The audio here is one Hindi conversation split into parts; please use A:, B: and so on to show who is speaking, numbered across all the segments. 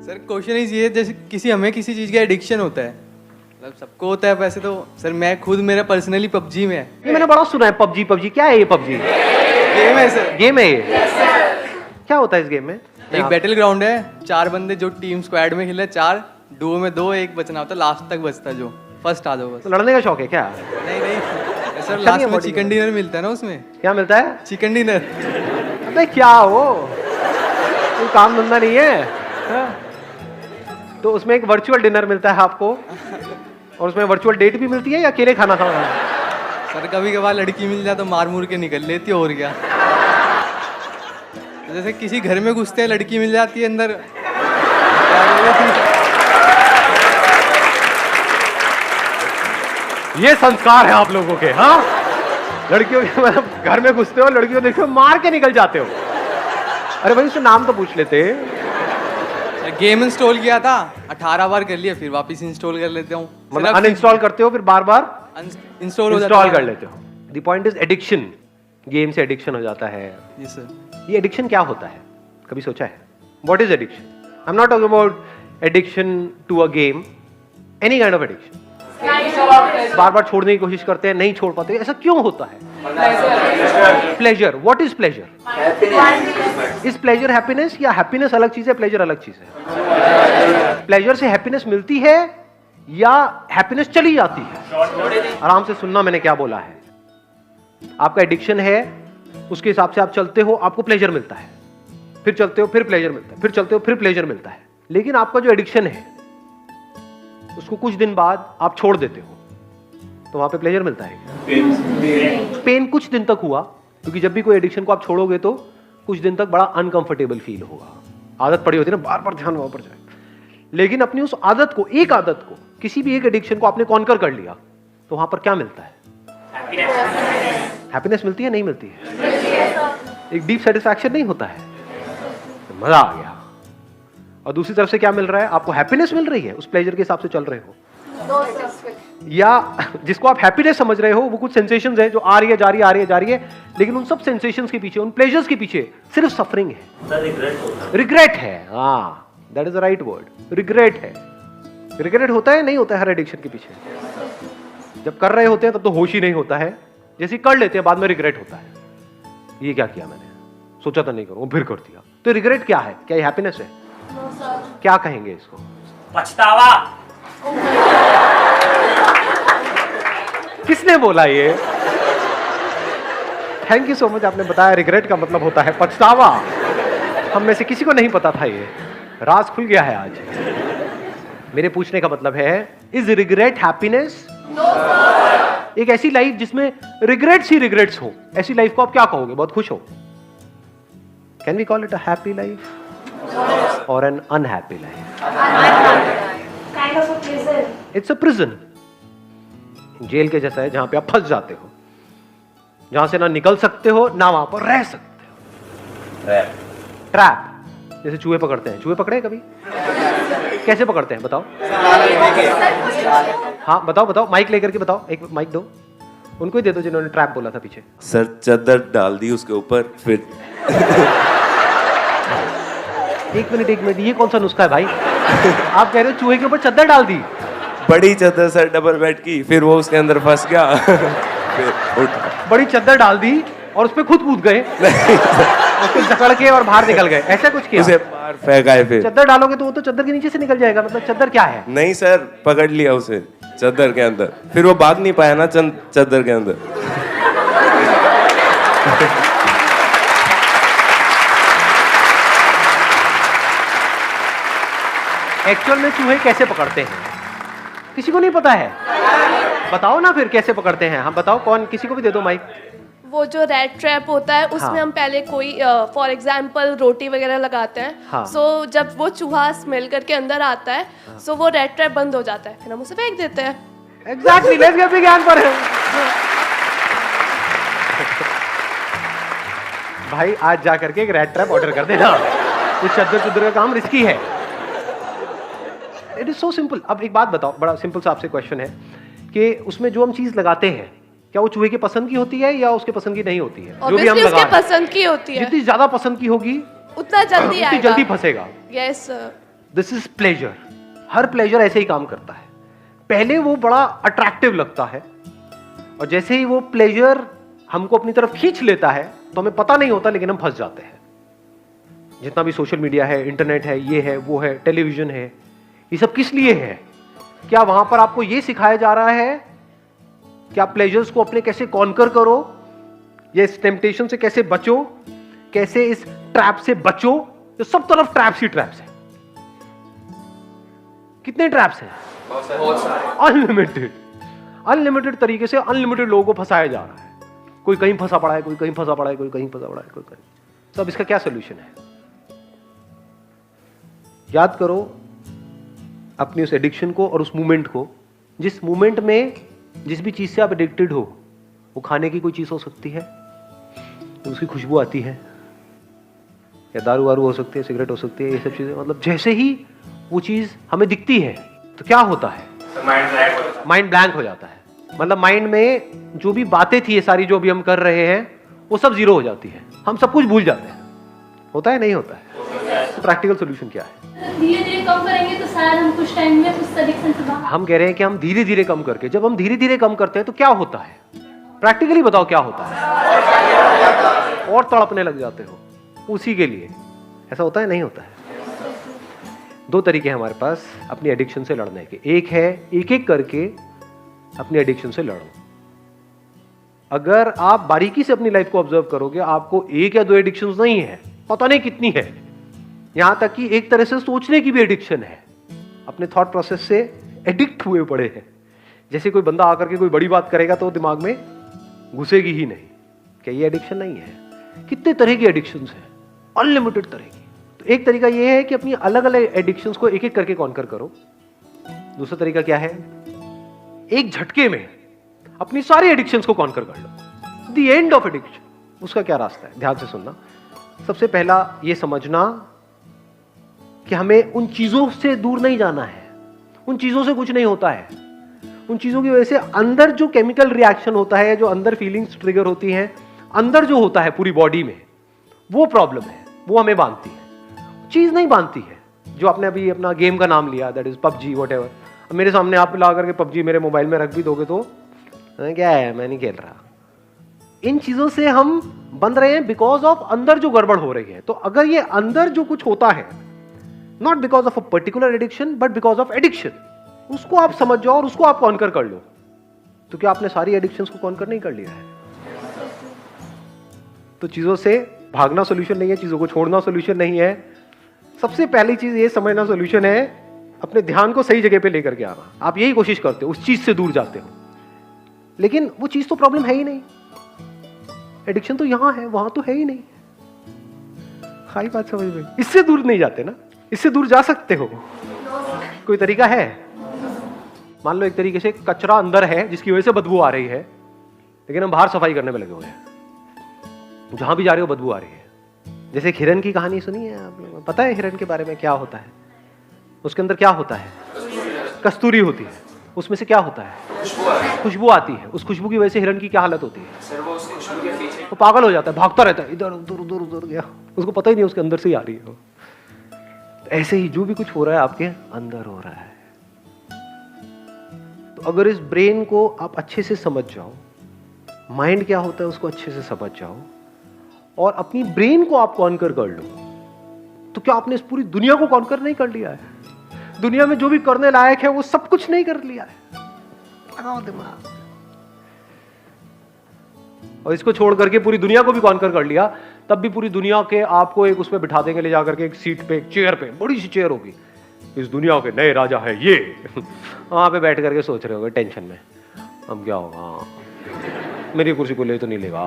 A: सर क्वेश्चन ये जैसे हमें किसी चीज़ का एडिक्शन होता है, मतलब सबको होता है वैसे तो। सर मैं खुद मेरा पर्सनली पबजी में है।
B: ये मैंने बड़ा सुना है पबजी। पबजी क्या है ये? पबजी
A: गेम है सर।
B: गेम है ये? क्या होता है इस गेम में?
A: एक बैटल ग्राउंड है, 4 बंदे जो टीम स्क्वाड में खेले, 4 डुओ में 2, एक बचना होता है, लास्ट तक बचता है जो फर्स्ट आ जाओ बस।
B: तो लड़ने का शौक है क्या?
A: नहीं नहीं सर,
B: अच्छा
A: लास्ट
B: नहीं है
A: में
B: body
A: चिकन डिनर मिलता है ना उसमें।
B: क्या मिलता है?
A: Chicken dinner.
B: अबे क्या हो, कोई काम धंधा नहीं है हाँ? तो उसमें एक वर्चुअल डिनर मिलता है आपको, और उसमें वर्चुअल डेट भी मिलती है या अकेले खाना खाना?
A: सर कभी कभार लड़की मिल जाए तो मार मुर के निकल लेती है, और क्या। जैसे किसी घर में घुसते हैं, लड़की मिल जाती है अंदर,
B: ये संस्कार है आप लोगों के। हाँ, लड़कियों के मतलब घर में घुसते हो, लड़कियों देखते हो, मार के निकल जाते हो। अरे भाई उससे नाम तो पूछ लेते।
A: गेम इंस्टॉल किया था, 18 बार कर लिया, फिर वापस इंस्टॉल कर लेता हूँ।
B: मतलब अनइंस्टॉल करते हो फिर बार बार
A: इंस्टॉल
B: कर लेते हो। The point is addiction. Game से एडिक्शन हो जाता है।
A: जी सर।
B: ये एडिक्शन क्या होता है, कभी सोचा है? What is addiction? I am not talking about addiction to a game, any kind of addiction. बार बार छोड़ने की कोशिश करते हैं, नहीं छोड़ पाते, ऐसा क्यों होता है? Pleasure. What is pleasure? Is pleasure happiness, या हैप्पीनेस अलग चीज है, प्लेजर अलग चीज है? प्लेजर से हैप्पीनेस मिलती है या हैप्पीनेस चली जाती है? आराम से सुनना मैंने क्या बोला है। आपका एडिक्शन है, उसके हिसाब से आप चलते हो, आपको प्लेजर मिलता है, फिर चलते हो फिर प्लेजर मिलता है, फिर चलते हो फिर प्लेजर मिलता है। लेकिन आपका जो एडिक्शन है उसको कुछ दिन बाद आप छोड़ देते हो, तो वहां पे प्लेजर मिलता है? पेन कुछ दिन तक हुआ, क्योंकि जब भी कोई एडिक्शन को आप छोड़ोगे तो कुछ दिन तक बड़ा अनकंफर्टेबल फील होगा। आदत पड़ी होती है ना, बार बार ध्यान वहां पर जाए। लेकिन अपनी उस आदत को, एक आदत को, किसी भी एक एडिक्शन को आपने कॉन्कर कर लिया, तो वहां पर क्या मिलता है? हैप्पीनेस मिलती है, नहीं मिलती है? एक डीप सेटिस्फैक्शन नहीं होता है? मजा आ गया। और दूसरी तरफ से क्या मिल रहा है? आपको हैप्पीनेस मिल रही है, उस प्लेजर के हिसाब से चल रहे हो, या जिसको आप हैप्पीनेस समझ रहे हो वो कुछ सेंसेशंस है जो आ रही है जा रही है, आ रही है जा रही है, लेकिन उन सब सेंसेशंस के पीछे, उन प्लेजर्स के पीछे सिर्फ सफरिंग है, रिग्रेट है। हाँ, that is the right word, regret है। रिग्रेट होता है, नहीं होता है हर एडिक्शन के पीछे? जब कर रहे होते हैं तब तो होश ही नहीं होता है, जैसे कर लेते हैं बाद में रिग्रेट होता है, ये क्या किया मैंने, सोचा तो नहीं करूंगा, फिर कर दिया। तो रिग्रेट क्या है? क्या ये हैप्पीनेस है? क्या कहेंगे इसको?
C: पछतावा।
B: किसने बोला ये? थैंक यू सो मच, आपने बताया रिग्रेट का मतलब होता है पछतावा। हम में से किसी को नहीं पता था, ये राज खुल गया है आज। मेरे पूछने का मतलब है, इज रिग्रेट हैप्पीनेस? एक ऐसी लाइफ जिसमें रिग्रेट्स ही रिग्रेट्स हो, ऐसी लाइफ को आप क्या कहोगे? बहुत खुश हो? Can we call it a happy life और an unhappy life? It's a prison. जेल के जैसा है, जहां पे आप फंस जाते हो, जहां से ना निकल सकते हो ना वहां पर रह सकते हो। ट्रैप। जैसे चूहे पकड़ते हैं, चूहे पकड़े कभी? कैसे पकड़ते हैं बताओ? हाँ बताओ बताओ, माइक लेकर के बताओ, एक माइक दो उनको ही दे दो जिन्होंने ट्रैप बोला था पीछे।
D: सर चादर डाल दी उसके ऊपर, फिर
B: एक मिनट, ये कौन सा नुस्खा है भाई? आप कह रहे हो चूहे के ऊपर चादर डाल दी?
D: बड़ी चादर सर, डबल बेड की, फिर वो उसके अंदर फंस गया। फिर उठा,
B: बड़ी चादर डाल दी और उस पे खुद कूद गए, उसको जकड़ के और बाहर निकल गए, ऐसा कुछ किया?
D: उसे बाहर फेंका है। फिर
B: चादर डालोगे तो वो तो चादर के नीचे से निकल जाएगा, मतलब चादर क्या है?
D: नहीं सर, पकड़ लिया उसे चादर के अंदर, फिर वो भाग नहीं पाया ना चादर के अंदर।
B: एक्चुअल में चूहे कैसे पकड़ते हैं किसी को नहीं पता है? बताओ ना फिर कैसे पकड़ते हैं। हम बताओ, कौन, किसी को भी दे दो माइक।
E: वो जो रेड ट्रैप होता है उसमें
B: हाँ।
E: हम पहले कोई फॉर एग्जांपल रोटी वगैरह लगाते हैं।
B: हाँ।
E: सो जब वो चूहा स्मेल करके अंदर आता है, सो वो रेड ट्रैप बंद हो जाता है, फिर हम उसे फेंक देते हैं।
B: एग्जैक्टली, लेट्स गेट विज्ञान पर। भाई आज जा करके एक रेड ट्रैप ऑर्डर कर देना, ये चद्दर का काम रिस्की है। It is so simple. अब एक बात बताओ, बड़ा सिंपल सा आपसे क्वेश्चन है कि उसमें जो हम चीज लगाते हैं क्या वो चूहे के पसंद की होती है या उसके पसंद की नहीं होती है? जो भी हम
E: उसके
B: लगा
E: पसंद की होती है।
B: जितनी ज्यादा पसंद की होगी
E: उतना जल्दी
B: उतनी
E: आएगा,
B: जल्दी फंसेगा।
E: यस।
B: This is pleasure. हर प्लेजर ऐसे ही काम करता है। पहले वो बड़ा अट्रैक्टिव लगता है और जैसे ही वो प्लेजर हमको अपनी तरफ खींच लेता है तो हमें पता नहीं होता, लेकिन हम फंस जाते हैं। जितना भी सोशल मीडिया है, इंटरनेट है, ये है, वो है, टेलीविजन है, ये सब किस लिए है? क्या वहां पर आपको ये सिखाया जा रहा है कि आप प्लेजर्स को अपने कैसे कॉन्कर करो, या इस टेम्पटेशन से कैसे बचो, कैसे इस ट्रैप से बचो? तो सब तरफ ट्रैप्स ही ट्रैप्स है। कितने ट्रैप्स हैं? अनलिमिटेड। अनलिमिटेड तरीके से अनलिमिटेड लोगों को फंसाया जा रहा है। कोई कहीं फंसा पड़ा है, कोई कहीं फंसा पड़ा है, कोई कहीं फंसा पड़ा है, कोई कहीं। तो अब इसका क्या सोल्यूशन है? याद करो अपनी उस एडिक्शन को और उस मूवमेंट को। जिस मूवमेंट में जिस भी चीज से आप एडिक्टेड हो, वो खाने की कोई चीज हो सकती है, उसकी खुशबू आती है, या दारू वारू हो सकती है, सिगरेट हो सकती है, ये सब चीजें। मतलब जैसे ही वो चीज हमें दिखती है तो क्या होता है? माइंड ब्लैंक हो जाता है। मतलब माइंड में जो भी बातें थी, ये सारी जो भी हम कर रहे हैं, वो सब जीरो हो जाती है। हम सब कुछ भूल जाते हैं। होता है नहीं होता है? तो प्रैक्टिकल सोल्यूशन क्या है?
C: धीरे धीरे कम करेंगे तो शायद हम कुछ टाइम में उस एडिक्शन से बाहर।
B: हम कह रहे हैं कि हम धीरे धीरे कम करके, जब हम धीरे धीरे कम करते हैं तो क्या होता है? प्रैक्टिकली बताओ क्या होता है? और तड़पने लग जाते हो उसी के लिए। ऐसा होता है नहीं होता है? दो तरीके हैं हमारे पास अपनी एडिक्शन से लड़ने के। एक है एक एक करके अपनी एडिक्शन से लड़ो। अगर आप बारीकी से अपनी लाइफ को ऑब्जर्व करोगे, आपको एक या दो एडिक्शंस नहीं है, पता नहीं कितनी है। यहां तक कि एक तरह से सोचने की भी एडिक्शन है। अपने थॉट प्रोसेस से एडिक्ट हुए पड़े हैं। जैसे कोई बंदा आकर के कोई बड़ी बात करेगा तो दिमाग में घुसेगी ही नहीं। क्या ये एडिक्शन नहीं है? कितने तरह की एडिक्शंस हैं, अनलिमिटेड तरह की। तो एक तरीका ये है कि अपनी अलग अलग एडिक्शंस को एक एक करके कॉन्कर करो। दूसरा तरीका क्या है? एक झटके में अपनी सारी एडिक्शंस को कॉन्कर कर लो। The end of addiction. उसका क्या रास्ता है? ध्यान से सुनना। सबसे पहला ये समझना कि हमें उन चीजों से दूर नहीं जाना है। उन चीजों से कुछ नहीं होता है। उन चीजों की वजह से अंदर जो केमिकल रिएक्शन होता है, जो अंदर फीलिंग्स ट्रिगर होती हैं, अंदर जो होता है पूरी बॉडी में, वो प्रॉब्लम है। वो हमें बांधती है, चीज नहीं बांधती है। जो आपने अभी अपना गेम का नाम लिया, दैट इज पबजी, व्हाटएवर। अब मेरे सामने आप ला करके पबजी मेरे मोबाइल में रख भी दोगे तो क्या है, मैं नहीं खेल रहा। इन चीजों से हम बंध रहे हैं बिकॉज ऑफ अंदर जो गड़बड़ हो रही है। तो अगर ये अंदर जो कुछ होता है, not because of a particular addiction but because of addiction, उसको आप समझ जाओ और उसको आप कॉन्कर कर लो। तो क्या आपने सारी एडिक्शंस को कॉन्कर नहीं कर लिया है? तो चीजों से भागना सोल्यूशन नहीं है, चीजों को छोड़ना सोल्यूशन नहीं है। सबसे पहली चीज ये समझना सोल्यूशन है, अपने ध्यान को सही जगह पे लेकर के आना। आप यही कोशिश करते हो, उस चीज से दूर जाते हो, लेकिन वो चीज तो प्रॉब्लम है ही नहीं। एडिक्शन तो यहां है, वहां तो है ही नहीं। खाई बात समझ में? इससे दूर नहीं जाते ना, इससे दूर जा सकते हो। कोई तरीका है? मान लो एक तरीके से कचरा अंदर है जिसकी वजह से बदबू आ रही है, लेकिन हम बाहर सफाई करने में लगे हुए हैं। जहां भी जा रहे हो बदबू आ रही है। जैसे हिरन की कहानी सुनी है आप लोगों को? पता है हिरन के बारे में क्या होता है? उसके अंदर क्या होता है? कस्तूरी होती है। उसमें से क्या होता है? खुशबू आती है। उस खुशबू की वजह से हिरन की क्या हालत होती है? वो पागल हो जाता है, भागता रहता है, इधर उधर उधर उधर गया, उसको पता ही नहीं उसके अंदर से ही आ रही है। ऐसे ही जो भी कुछ हो रहा है आपके अंदर हो रहा है। तो अगर इस ब्रेन को आप अच्छे से समझ जाओ, माइंड क्या होता है उसको अच्छे से समझ जाओ, और अपनी ब्रेन को आप कॉन्कर कर लो, तो क्या आपने इस पूरी दुनिया को कॉन्कर नहीं कर लिया है? दुनिया में जो भी करने लायक है वो सब कुछ नहीं कर लिया है। लगाओ दिमाग। और इसको छोड़ करके पूरी दुनिया को भी कॉन्कर कर लिया, तब भी पूरी दुनिया के आपको एक उसमें बिठा देंगे, ले जाकर के एक सीट पे, एक चेयर पे, बड़ी सी चेयर होगी, इस दुनिया के नए राजा है ये। वहां पे बैठ करके सोच रहे होगे टेंशन में, अब क्या होगा, मेरी कुर्सी को ले तो नहीं लेगा।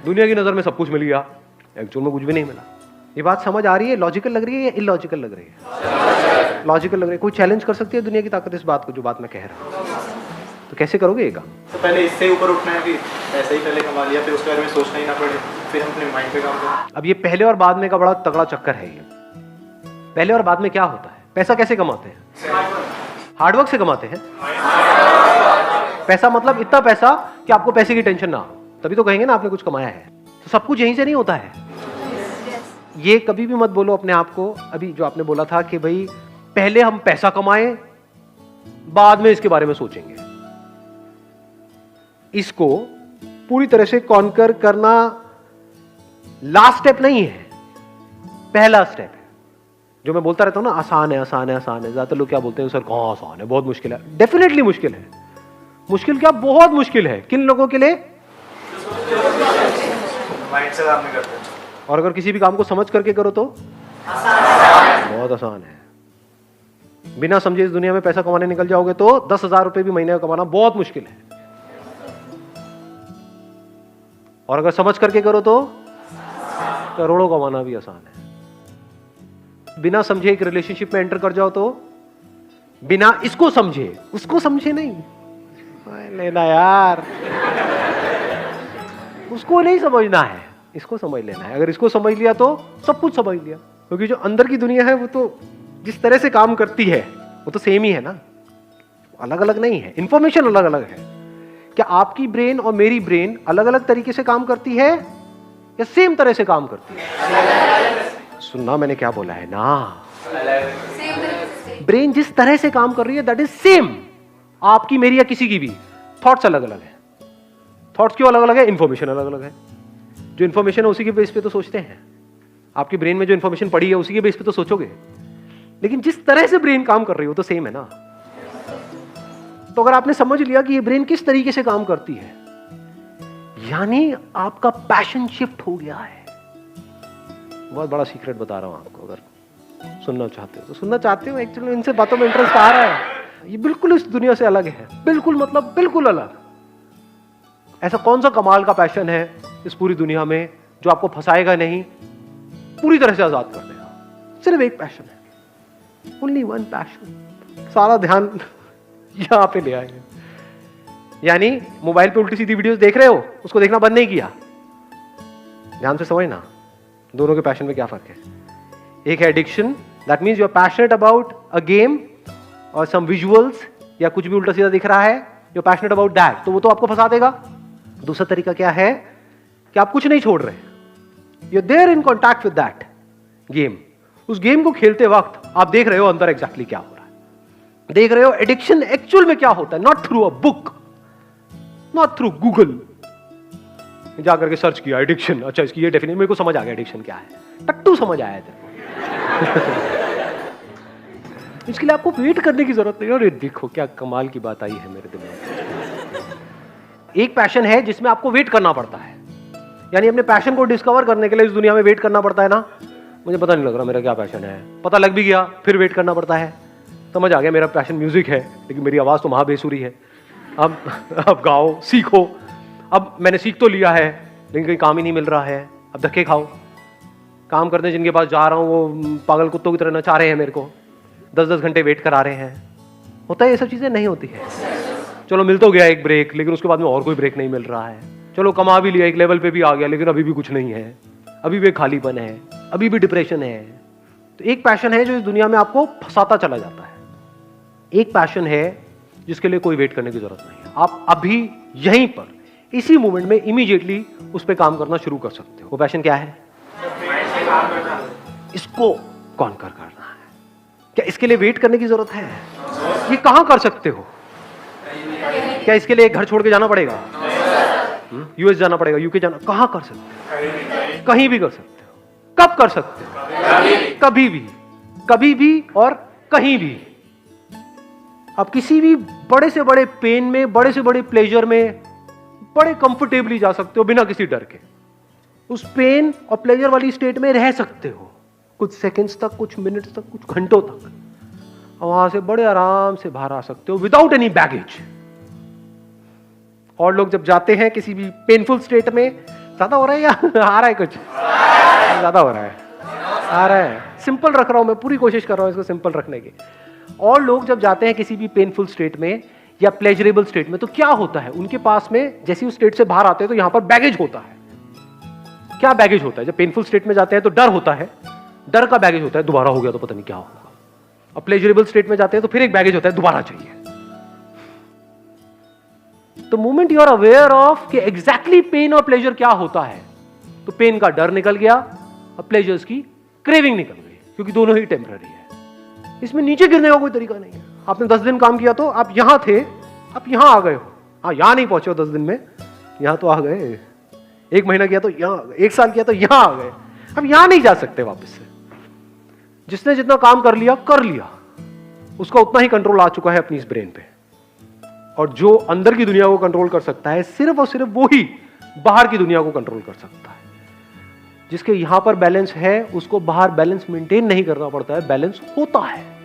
B: दुनिया की नजर में सब कुछ मिल गया, एक्चुअल में कुछ भी नहीं मिला। ये बात समझ आ रही है? लॉजिकल लग रही है या इलॉजिकल लग रही है? लॉजिकल लग रही है। कोई चैलेंज कर सकती है दुनिया की ताकत इस बात को, जो बात मैं कह रहा हूं? तो कैसे करोगे ये काम?
F: तो पहले इससे ऊपर उठना है कि ऐसे ही पहले कमा लिया, फिर उसके बारे में सोचना ही ना पड़े, फिर हम अपने माइंड पे काम करें।
B: अब ये पहले और बाद में का बड़ा तगड़ा चक्कर है। ये पहले और बाद में क्या होता है? पैसा कैसे कमाते हैं? हार्डवर्क से कमाते हैं। पैसा मतलब इतना पैसा कि आपको पैसे की टेंशन ना हो, तभी तो कहेंगे ना आपने कुछ कमाया है। तो सब कुछ यहीं से नहीं होता है। ये कभी भी मत बोलो अपने आप को, अभी जो आपने बोला था कि भाई पहले हम पैसा कमाएं बाद में इसके बारे में सोचेंगे। इसको पूरी तरह से कॉन्कर करना लास्ट स्टेप नहीं है, पहला स्टेप है। जो मैं बोलता रहता हूं ना, आसान है आसान है आसान है, ज्यादातर लोग क्या बोलते हैं सर कहां आसान है, बहुत मुश्किल है। डेफिनेटली मुश्किल है। मुश्किल क्या, बहुत मुश्किल है। किन लोगों के लिए?
F: माइंड से काम नहीं करते।
B: और अगर किसी भी काम को समझ करके करो तो बहुत आसान है। बिना समझे इस दुनिया में पैसा कमाने निकल जाओगे तो 10,000 रुपए भी महीने का कमाना बहुत मुश्किल है। और अगर समझ करके करो तो करोड़ों कमाना भी आसान है। बिना समझे एक रिलेशनशिप में एंटर कर जाओ तो, बिना इसको समझे उसको समझे नहीं लेना यार, उसको नहीं समझना है, इसको समझ लेना है। अगर इसको समझ लिया तो सब कुछ समझ लिया, क्योंकि जो अंदर की दुनिया है वो तो जिस तरह से काम करती है वो तो सेम ही है ना, अलग अलग नहीं है। इंफॉर्मेशन अलग अलग है। क्या आपकी ब्रेन और मेरी ब्रेन अलग अलग तरीके से काम करती है या सेम तरह से काम करती है? सुनना मैंने क्या बोला है ना, ब्रेन जिस तरह से काम कर रही है दैट इज सेम, आपकी मेरी या किसी की भी। थॉट्स अलग अलग है। थॉट्स क्यों अलग अलग है? इंफॉर्मेशन अलग अलग है। जो इंफॉर्मेशन है उसी के बेस पे तो सोचते हैं। आपकी ब्रेन में जो इंफॉर्मेशन पड़ी है उसी के बेस पे तो सोचोगे, लेकिन जिस तरह से ब्रेन काम कर रही हो तो सेम है ना। तो अगर आपने समझ लिया कि ये ब्रेन किस तरीके से काम करती है, यानी आपका पैशन शिफ्ट हो गया है। बहुत बड़ा सीक्रेट बता रहा हूं आपको, अगर सुनना चाहते हो तो सुनना चाहते हो। एक्चुअली इनसे बातों में इंटरेस्ट आ रहा है। ये बिल्कुल इस दुनिया से अलग है, बिल्कुल मतलब बिल्कुल अलग। ऐसा कौन सा कमाल का पैशन है इस पूरी दुनिया में जो आपको फंसाएगा नहीं, पूरी तरह से आजाद कर देगा? सिर्फ एक पैशन है, ओनली वन पैशन। सारा ध्यान यहां पे ले आएंगे। यानी मोबाइल पे उल्टी सीधी वीडियोस देख रहे हो, उसको देखना बंद नहीं किया। ध्यान से समझना दोनों के पैशन में क्या फर्क है। एक है addiction, that means you are passionate about a game और सम विजुअल्स या कुछ भी उल्टा सीधा दिख रहा है, you are passionate about that, तो वो तो आपको फंसा देगा। दूसरा तरीका क्या है कि आप कुछ नहीं छोड़ रहे, you are there in contact with that game. उस गेम को खेलते वक्त आप देख रहे हो अंदर एग्जैक्टली क्या हो रहा है, देख रहे हो एडिक्शन एक्चुअल में क्या होता है। Not through a book, not through Google जाकर के सर्च किया एडिक्शन, अच्छा इसकी ये डेफिनेशन मेरे को समझ आ गया एडिक्शन क्या है, टट्टू समझ आया तेरे इसके लिए आपको वेट करने की जरूरत नहीं। अरे देखो क्या कमाल की बात आई है मेरे दिमाग में। एक पैशन है जिसमें आपको वेट करना पड़ता है, यानी अपने पैशन को डिस्कवर करने के लिए इस दुनिया में वेट करना पड़ता है ना। मुझे पता नहीं लग रहा मेरा क्या पैशन है, पता लग भी गया फिर वेट करना पड़ता है। समझ आ गया मेरा पैशन म्यूजिक है, लेकिन मेरी आवाज तो महाबेसुरी है। अब गाओ सीखो। अब मैंने सीख तो लिया है लेकिन कहीं काम ही नहीं मिल रहा है, अब धक्के खाओ। काम करने जिनके पास जा रहा हूँ वो पागल कुत्तों की तरह नचा रहे हैं मेरे को, 10-10 घंटे वेट करा रहे हैं। होता है ये सब चीजें? नहीं होती है। चलो मिल तो गया एक ब्रेक, लेकिन उसके बाद में और कोई ब्रेक नहीं मिल रहा है। चलो कमा भी लिया, एक लेवल पे भी आ गया, लेकिन अभी भी कुछ नहीं है, अभी भी खालीपन है, अभी भी डिप्रेशन है। तो एक पैशन है जो इस दुनिया में आपको फंसाता चला जाता है। एक पैशन है जिसके लिए कोई वेट करने की जरूरत नहीं है। आप अभी यहीं पर इसी मोमेंट में इमीडिएटली उस पर काम करना शुरू कर सकते हो। वो पैशन क्या है? इसको कॉन्कर करना है। क्या इसके लिए वेट करने की जरूरत है? ये कहां कर सकते हो? क्या इसके लिए एक घर छोड़ के जाना पड़ेगा? यूएस जाना पड़ेगा, यूके जाना? कहां कर सकते हो? कहीं भी कर सकते हो। कब कर सकते हो? कभी भी, कभी भी और कहीं भी। आप किसी भी बड़े से बड़े पेन में, बड़े से बड़े प्लेजर में बड़े कंफर्टेबली जा सकते हो बिना किसी डर के। उस पेन और प्लेजर वाली स्टेट में रह सकते हो कुछ सेकंड्स तक, कुछ मिनट्स तक, कुछ घंटों तक, और वहां से बड़े आराम से बाहर आ सकते हो विदाउट एनी बैगेज। और लोग जब जाते हैं किसी भी पेनफुल स्टेट में, ज्यादा हो रहा है या आ रहा है? कुछ ज्यादा हो रहा है, आ रहा है। सिंपल रख रहा हूं मैं, पूरी कोशिश कर रहा हूं इसको सिंपल रखने की। और लोग जब जाते हैं किसी भी पेनफुल स्टेट में या प्लेजरेबल स्टेट में, तो क्या होता है उनके पास में? जैसे उस स्टेट से बाहर आते हैं तो यहां पर बैगेज होता है। क्या बैगेज होता है? जब पेनफुल स्टेट में जाते हैं तो डर होता है, डर का बैगेज होता है, दोबारा हो गया तो पता नहीं क्या होगा। अब प्लेजरेबल स्टेट में जाते हैं तो फिर एक बैगेज होता है, दोबारा चाहिए। तो moment you are aware of कि एग्जैक्टली पेन और प्लेजर क्या होता है, तो पेन का डर निकल गया अब प्लेजर्स की क्रेविंग निकल गई, क्योंकि दोनों ही टेम्पररी है। इसमें नीचे गिरने का कोई तरीका नहीं है। आपने 10 दिन काम किया तो आप यहां थे, आप यहां आ गए हो। हाँ, यहां नहीं पहुंचे हो 10 दिन में, यहां तो आ गए। 1 महीना किया तो यहां आ गए, 1 साल किया तो यहां आ गए। अब यहां नहीं जा सकते वापस से। जिसने जितना काम कर लिया, उसका उतना ही कंट्रोल आ चुका है अपनी इस ब्रेन पे। और जो अंदर की दुनिया को कंट्रोल कर सकता है, सिर्फ और सिर्फ वो ही बाहर की दुनिया को कंट्रोल कर सकता है। जिसके यहां पर बैलेंस है, उसको बाहर बैलेंस मेंटेन नहीं करना पड़ता है, बैलेंस होता है।